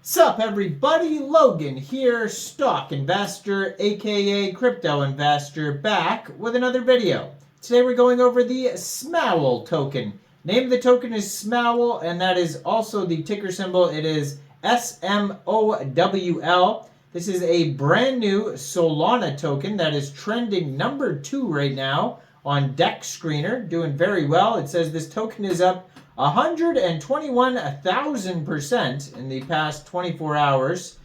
Sup everybody, Logan here, stock investor aka crypto investor, back with another video. Today we're going over the Smowl token. Name of the token is Smowl, and that is also the ticker symbol. It is SMOWL. This is a brand new Solana token that is trending number 2 right now on Dex Screener, doing very well. It says this token is up 121,000% in the past 24 hours,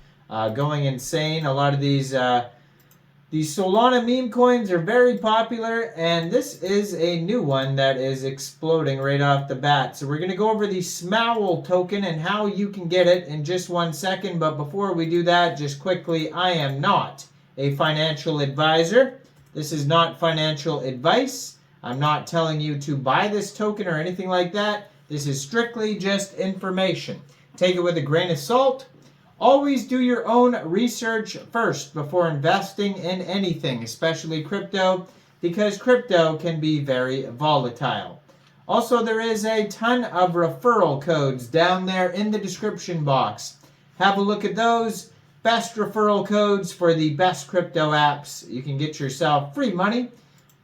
going insane. A lot of these Solana meme coins are very popular, and this is a new one that is exploding right off the bat. So we're going to go over the Smowl token and how you can get it in just 1 second. But before we do that, just quickly, I am not a financial advisor. This is not financial advice. I'm not telling you to buy this token or anything like that. This is strictly just information. Take it with a grain of salt. Always do your own research first before investing in anything, especially crypto, because crypto can be very volatile. Also, there is a ton of referral codes down there in the description box. Have a look at those. Best referral codes for the best crypto apps. You can get yourself free money,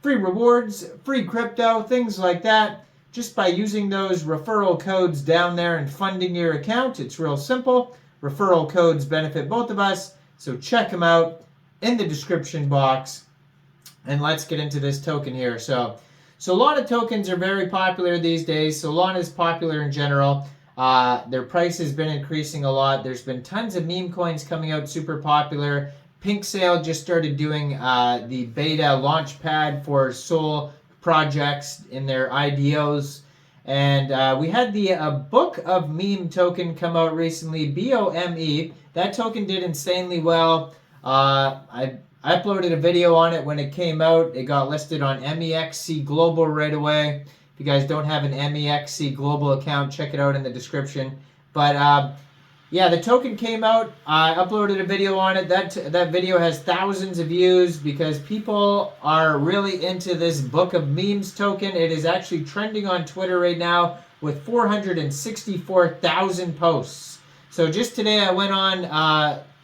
free rewards, free crypto, things like that. Just by using those referral codes down there and funding your account. It's real simple. Referral codes benefit both of us, so check them out in the description box. And let's get into this token here. So Solana tokens are very popular these days. Solana is popular in general. Their price has been increasing a lot. There's been tons of meme coins coming out, super popular. Pink Sale just started doing the beta launch pad for Sol projects in their IDOs, and we had the Book of Meme token come out recently, BOME. That token did insanely well. I uploaded a video on it when it came out. It got listed on MEXC Global right away. If you guys don't have an MEXC Global account, check it out in the description. But yeah, the token came out. I uploaded a video on it. That video has thousands of views because people are really into this Book of Memes token. It is actually trending on Twitter right now with 464,000 posts. So just today I went on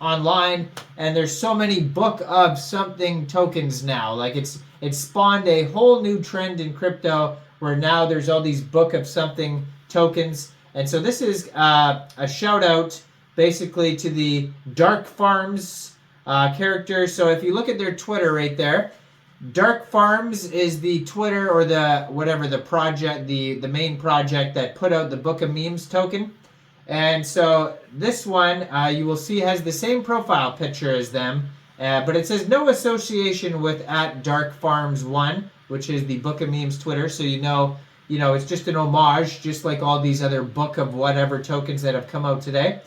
online, and there's so many Book of Something tokens now. Like it spawned a whole new trend in crypto where now there's all these Book of Something tokens. And so this is a shout out basically to the Darkfarms characters. So if you look at their Twitter right there, Darkfarms is the Twitter or the project, the main project that put out the Book of Memes token. And so this one you will see has the same profile picture as them, but it says no association with @Darkfarms1, which is the Book of Memes Twitter. So you know, it's just an homage, just like all these other Book of whatever tokens that have come out today.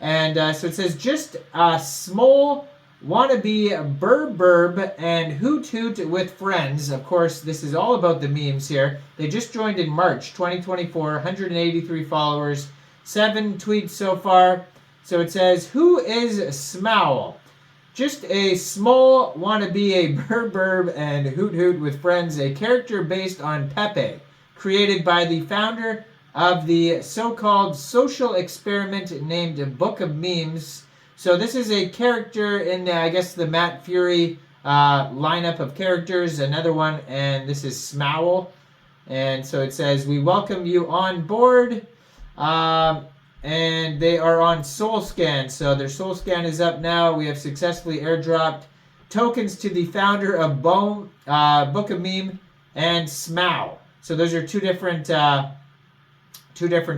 And so it says, just Smowl, wannabe burb and hoot with friends. Of course, this is all about the memes here. They just joined in March 2024, 183 followers, 7 tweets so far. So it says, who is Smowl? Just a Smowl, wannabe a burb and hoot with friends, a character based on Pepe, created by the founder of the so-called social experiment named Book of Memes. So this is a character in, I guess, the Matt Fury lineup of characters, another one, and this is Smowl. And so it says, we welcome you on board. And they are on SoulScan. So their SoulScan is up now. We have successfully airdropped tokens to the founder of Bome, Book of Meme, and Smowl. So those are two different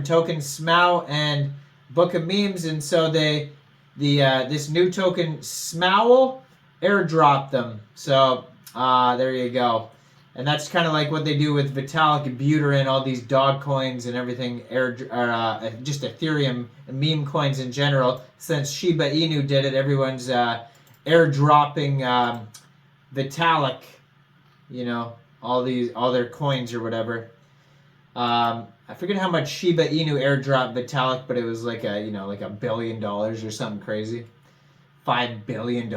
tokens, Smowl and Book of Memes, and so this new token Smowl airdropped them. So there you go, and that's kind of like what they do with Vitalik Buterin, all these dog coins and everything, just Ethereum meme coins in general. Since Shiba Inu did it, everyone's airdropping Vitalik, all their coins or whatever. I forget how much Shiba Inu airdropped Vitalik, but it was like $1 billion or something crazy. $5 billion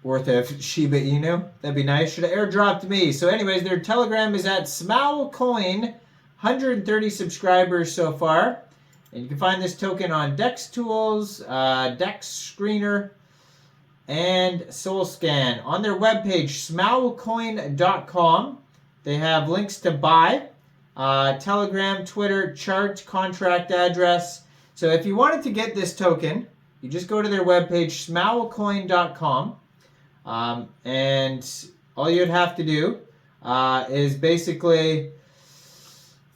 worth of Shiba Inu. That'd be nice. Should have airdropped me. So anyways, their Telegram is at Smowl Coin. 130 subscribers so far. And you can find this token on DEX Tools, DEX Screener, and SoulScan. On their webpage, smowlcoin.com, they have links to buy, Telegram, Twitter, chart, contract address. So if you wanted to get this token, you just go to their webpage, smowlcoin.com, and all you'd have to do is basically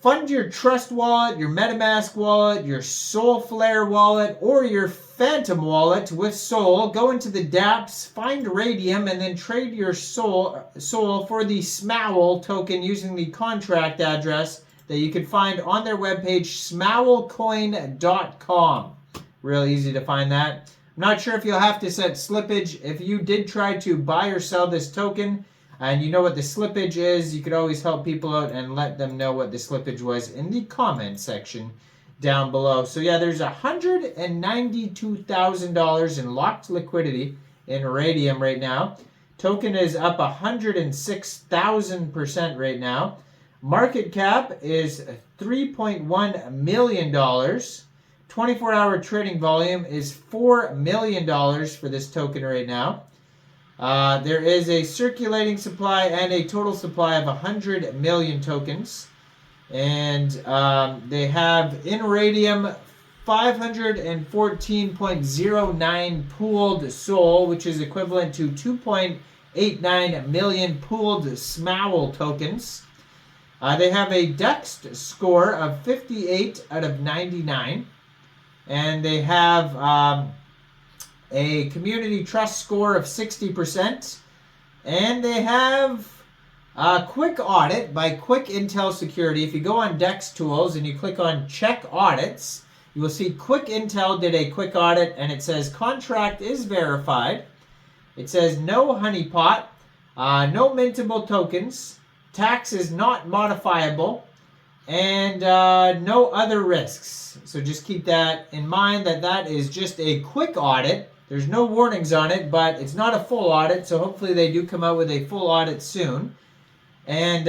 fund your Trust wallet, your MetaMask wallet, your Soulflare wallet, or your Phantom wallet with Soul. Go into the dApps, find Raydium, and then trade your Soul for the Smowl token using the contract address that you can find on their webpage, smowlcoin.com. Real easy to find that. I'm not sure if you'll have to set slippage. If you did try to buy or sell this token, and you know what the slippage is, you could always help people out and let them know what the slippage was in the comment section down below. So yeah, there's $192,000 in locked liquidity in Raydium right now. Token is up 106,000% right now. Market cap is $3.1 million. 24-hour trading volume is $4 million for this token right now. There is a circulating supply and a total supply of 100 million tokens. And they have in Raydium 514.09 pooled SOL, which is equivalent to 2.89 million pooled Smowl tokens. They have a DEX score of 58 out of 99. And they have a community trust score of 60%. And they have a quick audit by Quick Intel Security. If you go on DEX Tools and you click on Check Audits, you will see Quick Intel did a quick audit, and it says contract is verified. It says no honeypot, no mintable tokens, tax is not modifiable, and no other risks. So just keep that in mind, that is just a quick audit. There's no warnings on it, but it's not a full audit, so hopefully they do come out with a full audit soon. And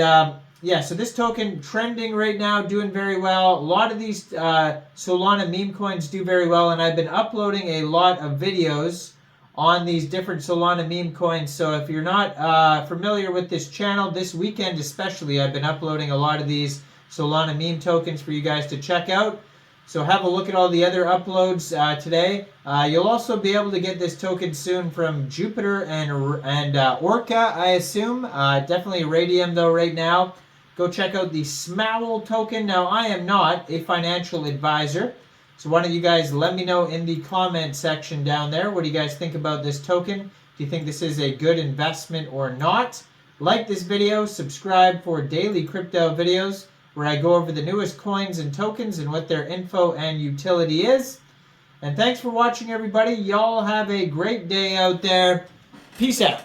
yeah, so this token trending right now, doing very well. A lot of these Solana meme coins do very well, and I've been uploading a lot of videos on these different Solana meme coins. So if you're not familiar with this channel, this weekend especially, I've been uploading a lot of these Solana meme tokens for you guys to check out. So have a look at all the other uploads today. You'll also be able to get this token soon from Jupiter and Orca, I assume. Definitely Raydium though right now. Go check out the Smowl token. Now, I am not a financial advisor, so why don't you guys let me know in the comment section down there. What do you guys think about this token? Do you think this is a good investment or not? Like this video, subscribe for daily crypto videos where I go over the newest coins and tokens and what their info and utility is. And thanks for watching, everybody. Y'all have a great day out there. Peace out.